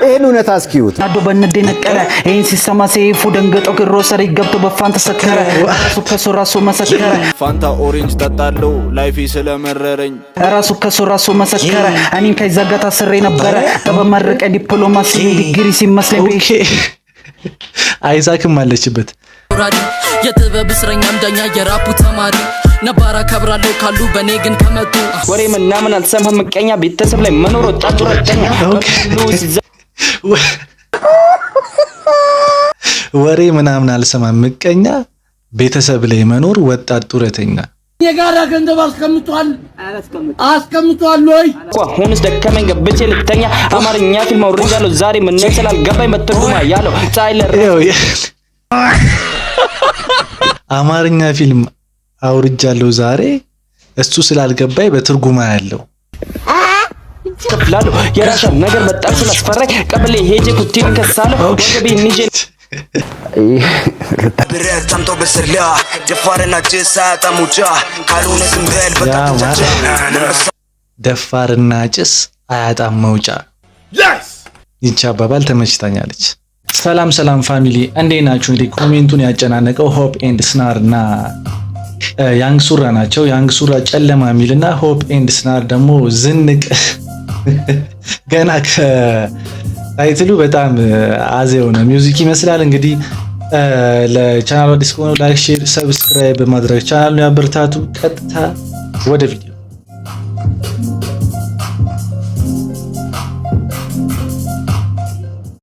ይሄን እውነት አስኪዩት ናዶ በንዴ ነቀለ ይሄን ሲሰማ ሰይፉ ደንገጦ ግሮሰሪ ገብቶ በፋንታ ሰከረ ራሱ ከሱ መሰከረ ፋንታ ኦሬንጅ ጠጣለው ላይፊ ስለመረረኝ ራሱ ከሱ መሰከረ እኔን ከይዛጋ ታስሬ ነበረ በመረቀ ዲፕሎማሲ ዲግሪ ሲመስለኝ አይዛክም አለችበት የጥበብ እስረኛም ዳኛ የራፑ ተማሪ ነባራ ከብራለው ካሉ በኔ ግን ከመጡ ወሬ ምናምን አልሰማም ምቀኛ ቤተሰብ ላይ መኖር ወጣቱ ረተኛ ወሬ ምናምን አልሰማም ምቀኛ ቤተሰብ ላይ መኖር ወጣቱ ረተኛ የጋራ ገንዘብ አስቀምጧል ወይ አሁንስ ደከመኝ ገብቼ ልተኛ አማርኛ ፊልም አውርጃለሁ ዛሬ ምን ስላልገባኝ መተርጉማ ያለው ሳይለር አማርኛ ፊልም አውርጃለሁ ዛሬ እሱ ስላልገባኝ በትርጉማ ያለው ከፍላሉ የራሻ ነገር በጣም ስላስፈራኝ ቀበሌ ሄጄ ኩቲን ከሳለው ወገቤ ንጄ ብረት ታምጦ በስርላ ደፋርና ጭስ አያጣሙጫ ካልሆነ ዝም በል በጣም ደፋርና ጭስ አያጣም መውጫ ይቺ አባባል ተመችታኛለች። ሰላም ፋሚሊ እንዴት ናችሁ? እንግዲህ ኮሜንቱን ያጨናነቀው ሆፕ ኤንድ ስናር እና ያንግ ሱራ ናቸው። ያንግ ሱራ ጨለማ የሚልና ሆፕ ኤንድ ስናር ደግሞ ዝንቅ ገና ከታይትሉ በጣም አዜ የሆነ ሚውዚክ ይመስላል። እንግዲህ ለቻናሉ አዲስ ከሆኑ ላይክ፣ ሼር፣ ሰብስክራይብ በማድረግ ቻናሉን ያበረታቱ። ቀጥታ ወደ ቪዲዮ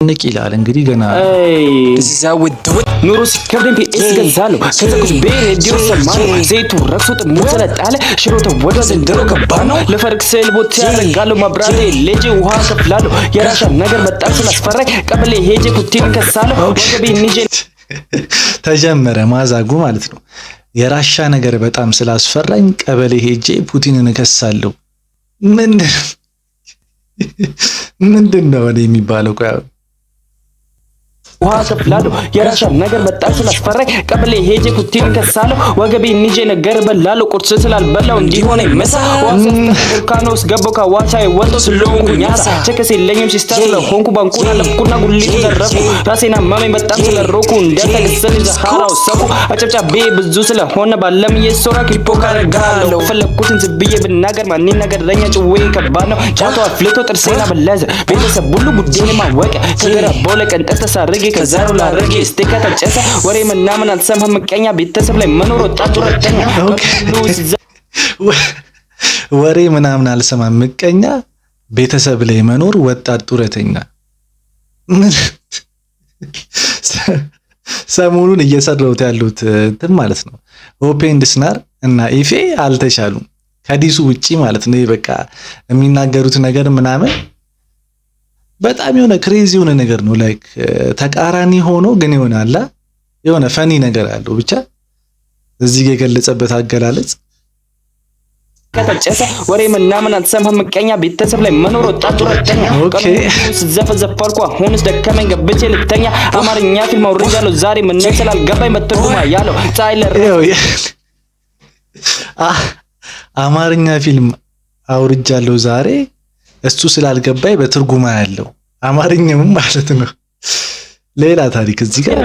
ንቅ ይላል። እንግዲህ ገና ኑሮ ሲከብደኝ ፒኤስ ገዛለሁ ከዘኩት ቤት ዲዮ ሰማኑ ዘይቱ ረክሶት ሙዘለጣለ ሽሮ ተወደ ዘንድሮ ገባ ነው ለፈርክ ስል ቦት ያረጋለሁ ማብራቴ ሌጄ ውሃ ከፍላለሁ የራሻ ነገር በጣም ስላስፈራኝ ቀበሌ ሄጄ ኩቲን ከሳለሁ ወገቤ ንጄ ተጀመረ ማዛጉ ማለት ነው። የራሻ ነገር በጣም ስላስፈራኝ ቀበሌ ሄጄ ፑቲንን ከሳለሁ ምንድን ነው የሚባለው? ቆይ ውሃ ከፍላለሁ የራሻ ነገር በጣም ስላስፈራኝ ቀበሌ ሄጄ ኩቲን ከሳለሁ ወገቤ ንጄ ነገር በላለሁ ቁርስ ስላልበላው እንዲሆነ መሳ ወርካኖስ ገቦካ ዋቻ ወጥቶ ስለሆንኩኝ ያሳ ቸከስ የለኝም ሲስተር ለሆንኩ ባንኩና ለኩና ጉሊቱ ዘረፉ ራሴና ማመኝ በጣም ስለሮኩ እንደተገሰል ዘሃራው ሰፉ አጨብጫቤ ብዙ ስለሆነ ባለም የሶራ ክሊፖ ካረጋለሁ ፈለኩትን ዝብዬ ብናገር ማን ነገረኛ ጭዌ ከባድ ነው ጫቶ አፍልቶ ጥርሴና በለዘ ቤተሰብ ሁሉ ጉዴን ማወቀ ከገራ ቦለቀን ተሳረገ ከዛሩ ላረገ ስቴካ ተጨሰ ወሬ ምናምን አልሰማም ምቀኛ ቤተሰብ ላይ መኖር ወጣቱ ረተኛ ወሬ ምናምን አልሰማም ምቀኛ ቤተሰብ ላይ መኖር ወጣቱ ረተኛ ሰሞኑን እየሰራሁት ያሉት እንትን ማለት ነው ሆፕ ኤንድ ስናር እና ኢፌ አልተሻሉም ከዲሱ ውጪ ማለት ነው። በቃ የሚናገሩት ነገር ምናምን በጣም የሆነ ክሬዚ የሆነ ነገር ነው። ላይክ ተቃራኒ ሆኖ ግን ይሆናል የሆነ ፈኒ ነገር አለው። ብቻ እዚህ የገለጸበት አገላለጽ ከተጨሰ ወሬ ምናምን አልሰማም ምቀኛ ቤተሰብ ላይ መኖር ወጣቱ ረተኛ ዘፈዘፈርኩ አሁንስ ደከመኝ ገብቼ ልተኛ አማርኛ ፊልም አውርጃለሁ ዛሬ ምን ስላልገባኝ በትርጉማ ያለው ሳይለር አማርኛ ፊልም አውርጃለሁ ዛሬ እሱ ስላልገባኝ በትርጉማ ያለው አማርኛም ማለት ነው። ሌላ ታሪክ እዚህ ጋር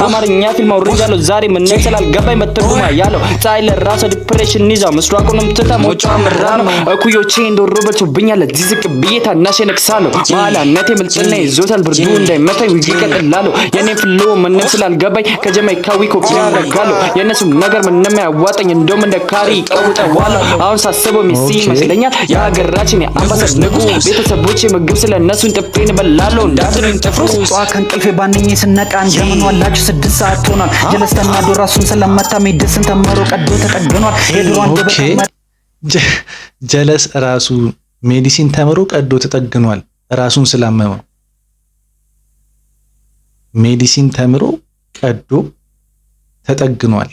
አማርኛ ፊልም አውርጃለሁ ዛሬ ምን ስላልገባኝ በትርጉማ ያለው ሳይለር ራስ ዲፕሬሽን ይዛው መስራቁንም ተታሞጫ ምራም እኩዮቼ እንደወረበቱ ብኛለ ዲዝቅ ብዬታ ናሽ ነክሳለሁ ማላነቴ ምልጥና ይዞታል ብርዱ እንዳይመታኝ ይቀጥላለሁ የኔ ፍሎ ምን ስላልገባኝ ከጀማይካዊ ኮፒ ያረጋለሁ የነሱ ነገር ምንም ያዋጣኝ እንደውም እንደ ካሪ ቀውጠዋለሁ አሁን ሳስበው ሚሲ ይመስለኛል የሀገራችን የአምባሳደር ንጉ ቤተሰቦቼ ምግብ ስለነሱን ጥፌን በላለሁ እንዳትሉኝ ጥፍሩ ጧት ከእንቅልፌ ባንኜ ስነቃ እንደምን ዋላችሁ 6 ሰዓት ሆኗል ጀለስተና ዶራሱን ስለመታ ሜዲስን ተመሮ ቀዶ ተጠግኗል የድሮን ጀለስ ራሱ ሜዲሲን ተመሮ ቀዶ ተጠግኗል ራሱን ስላመመው ሜዲሲን ተምሮ ቀዶ ተጠግኗል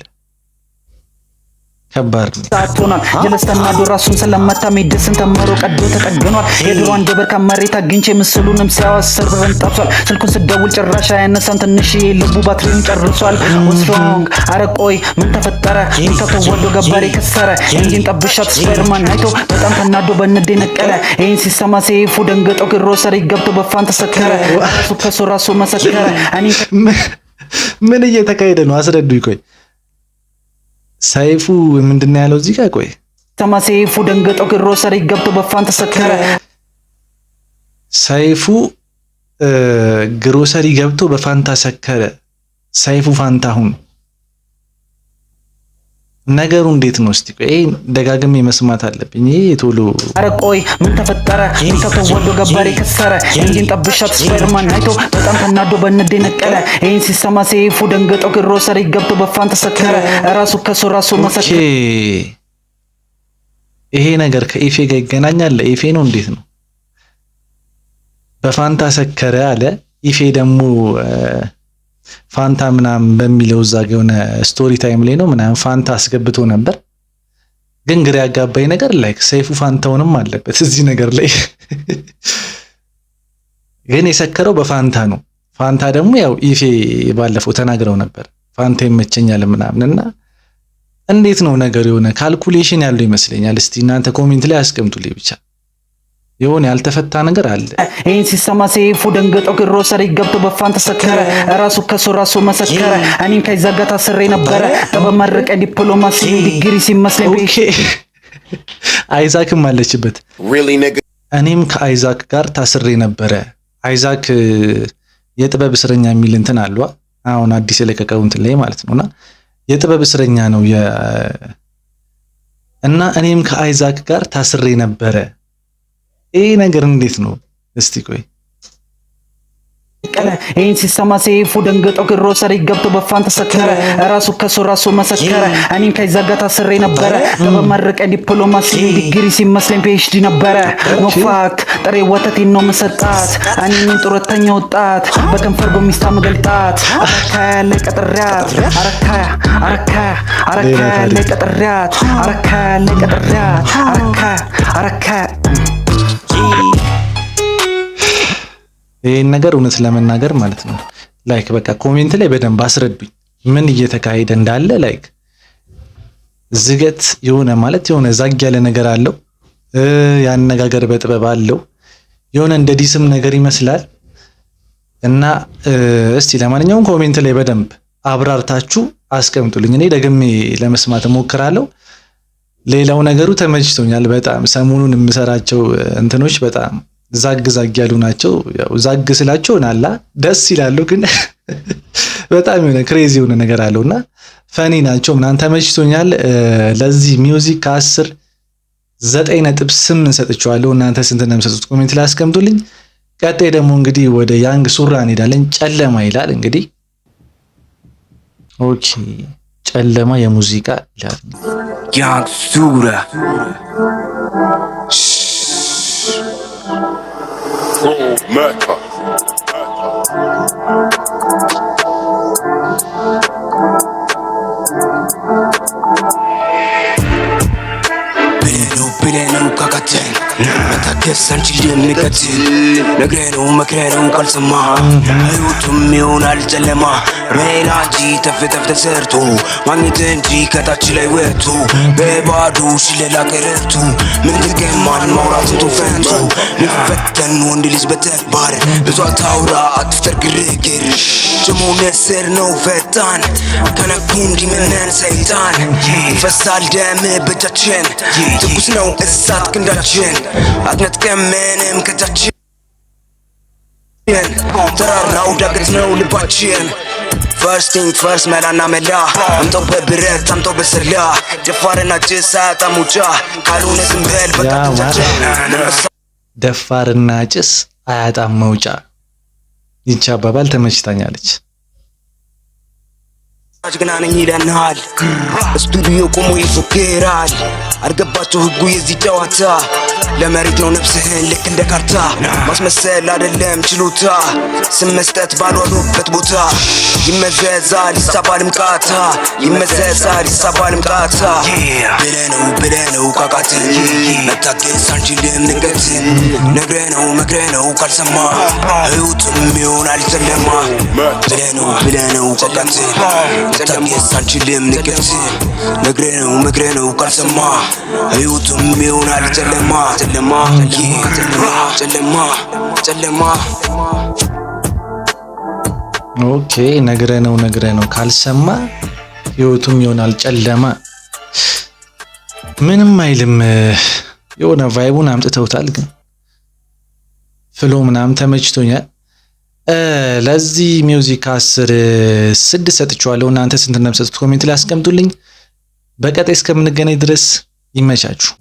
ከባድ ነው። ሳቶናል ጀለስተና ዶራሱን ስለመታ ሜድስን ተመሮ ቀዶ ተጠግኗል። የድሮ አንደበር ከመሬት አግኝቼ ምስሉንም ሲያወስር በንጣቷል። ስልኩን ስደውል ጭራሽ አያነሳም ትንሽ ልቡ ባትሪውን ጨርሷል። ወስትሮንግ አረቆይ ምን ተፈጠረ ሚታቶ ወዶ ገባሬ ከሰረ እንጂን ጠብሻት ስፐርማን አይቶ በጣም ተናዶ በንዴ ነቀለ። ይህን ሲሰማ ሴፉ ደንገጦ ግሮሰሪ ገብቶ በፋን ተሰከረ። ራሱ ከሱ ራሱ መሰከረ። ምን እየተካሄደ ነው? አስረዱኝ። ቆይ ሰይፉ ምንድነው ያለው እዚህ ጋር? ቆይ ሰይፉ ደንገጦ ግሮሰሪ ገብቶ በፋን ተሰከረ። ሰይፉ ግሮሰሪ ገብቶ በፋንታ ሰከረ። ሰይፉ ፋንታሁን ነገሩ እንዴት ነው? እስቲ ቆይ ደጋግሜ መስማት አለብኝ። ይሄ ቶሎ አረቆይ ምን ተፈጠረ ሚታቶ ወዶ ገባሬ ከሰረ እንጂን ጠብሻት ስፐርማን አይቶ በጣም ተናዶ በንዴ ነቀለ። ይህን ሲሰማ ሰይፉ ደንገጦ ግሮሰሪ ገብቶ በፋን ተሰከረ። ራሱ ከሱ ራሱ መሰከረ። ይሄ ነገር ከኢፌ ጋር ይገናኛል? ኢፌ ነው እንዴት ነው? በፋንታ ሰከረ አለ። ኢፌ ደግሞ ፋንታ ምናምን በሚለው እዛ የሆነ ስቶሪ ታይም ላይ ነው ምናምን ፋንታ አስገብቶ ነበር። ግን ግራ ያጋባኝ ነገር ላይክ ሰይፉ ፋንታውንም አለበት እዚህ ነገር ላይ ግን የሰከረው በፋንታ ነው። ፋንታ ደግሞ ያው ኢፌ ባለፈው ተናግረው ነበር ፋንታ ይመቸኛል ምናምንና እንዴት ነው ነገር የሆነ ካልኩሌሽን ያለው ይመስለኛል። እስቲ እናንተ ኮሜንት ላይ አስቀምጡልኝ ብቻ የሆነ ያልተፈታ ነገር አለ። ይህን ሲሰማ ሰይፉ ደንገጦ ግሮሰሪ ገብቶ በፋን ተሰከረ። ራሱ ከሱ ራሱ መሰከረ። እኔም ከይዛጋ ታስሬ ነበረ በመረቀ ዲፕሎማሲ ዲግሪ ሲመስለኝ አይዛክም አለችበት። እኔም ከአይዛክ ጋር ታስሬ ነበረ። አይዛክ የጥበብ እስረኛ የሚል እንትን አለ አሁን አዲስ የለቀቀው እንትን ላይ ማለት ነውና የጥበብ እስረኛ ነው እና እኔም ከአይዛክ ጋር ታስሬ ነበረ። ይሄ ነገር እንዴት ነው? እስቲ ቆይ ይህን ሲሰማ ሰይፉ ደንገጦ ግሮሰሪ ገብቶ በፋን ተሰከረ። ራሱ ከሱ ራሱ መሰከረ። እኔም ከይዛጋ ታስሬ ነበረ በመረቀ ዲፕሎማሲ ዲግሪ ሲመስለኝ ፒኤችዲ ነበረ። ኖፋክት ጥሬ ወተቴን ነው መሰጣት። እኔም ጡረተኛ ወጣት በከንፈር ጎሚስታ መገልጣት። አረካያ ላይ ቀጥሪያት አረካያ ላይ ቀጥሪያት አረካያ ላይ ቀጥሪያት አረካያ ይሄን ነገር እውነት ለመናገር ማለት ነው ላይክ በቃ ኮሜንት ላይ በደንብ አስረዱኝ ምን እየተካሄደ እንዳለ። ላይክ ዝገት የሆነ ማለት የሆነ ዛግ ያለ ነገር አለው። ያነጋገር በጥበብ አለው። የሆነ እንደ ዲስም ነገር ይመስላል። እና እስቲ ለማንኛውም ኮሜንት ላይ በደንብ አብራርታችሁ አስቀምጡልኝ። እኔ ደግሜ ለመስማት እሞክራለሁ። ሌላው ነገሩ ተመችቶኛል በጣም ሰሞኑን የምሰራቸው እንትኖች በጣም ዛግ ያሉ ናቸው። ያው ዛግ ስላቸው ናላ ደስ ይላሉ፣ ግን በጣም የሆነ ክሬዚ የሆነ ነገር አለውና ፈኒ ናቸው ምናምን ተመችቶኛል። ለዚህ ሚውዚክ ከ10 9.8 ሰጥቻለሁ። እናንተ ስንት ነው የምትሰጡት? ኮሜንት ላይ አስቀምጡልኝ። ቀጣይ ደግሞ እንግዲህ ወደ ያንግ ሱራ እንሄዳለን። ጨለማ ይላል እንግዲህ። ኦኬ ጨለማ የሙዚቃ ይላል ያንግ ሱራ Mecca. ብለነው ካካተን መታከስ አንችልም ንቀትን ነግረነው መክረነው ካልሰማ ህይወቱም ይሆናል ጨለማ። ሜላ እንጂ ተፍተፍ ተሰርቶ ማግኘት እንጂ ከታች ላይ ወጥቶ በባዶ ሽለላ ቀረርቱ ምን ትገማን ማውራትን ተፈንቶ ንፈተን ወንድ ልጅ በተግባር ብዙ አታውራ አትፍጠር ግርግር ጭሞ ነስር ነው ፈጣን ከነኩ እንዲመነን ሰይጣን ይፈሳል ደም በእጃችን ትኩስ ነው እሳት ክንዳችን አትነጥቀም ምንም ከታችን ተራራው ዳገት ነው ልባችን First thing first መላና መላ አምጠው በብረት አምጠው በሰላ ደፋርና ጭስ አያጣሙጫ ካልሆነ ዝም በል በቃታችን ደፋርና ጭስ አያጣም መውጫ። ይቺ አባባል ተመችታኛለች። ገና ነኝ ይለናል ስቱዲዮ ቆሞ ይፎክራል አርገባቸው ህጉ የዚህ ጨዋታ ለመሬት ነው ነፍስህን ልክ እንደ ካርታ ማስመሰል አይደለም ችሎታ ስም መስጠት ባልዋሉበት ቦታ ይመዘዛል ይሳባልም ቃታ ይመዘዛል ይሳባልም ቃታ ብለነው ቃቃትን መታገስ አንችልም ንቀትን ነግረነው መክረነው ካልሰማ ህይወቱም ይሆናል ጨለማ ብለነው ቃቃትን መታገስ አንችልም ንቀትን ነግረነው መክረነው ካልሰማ ህይወቱም ይሆናል ጨለማ ጨለማ ኦኬ ነግረነው ካልሰማ ህይወቱም ይሆናል ጨለማ ምንም አይልም የሆነ ቫይቡን አምጥተውታል ግን ፍሎ ምናምን ተመችቶኛል ለዚህ ሚውዚክ 6 ሰጥቻለሁ እናንተ ስንት እንደምትሰጡት ኮሜንት ላይ አስቀምጡልኝ በቀጣይ እስከምንገናኝ ድረስ ይመቻችሁ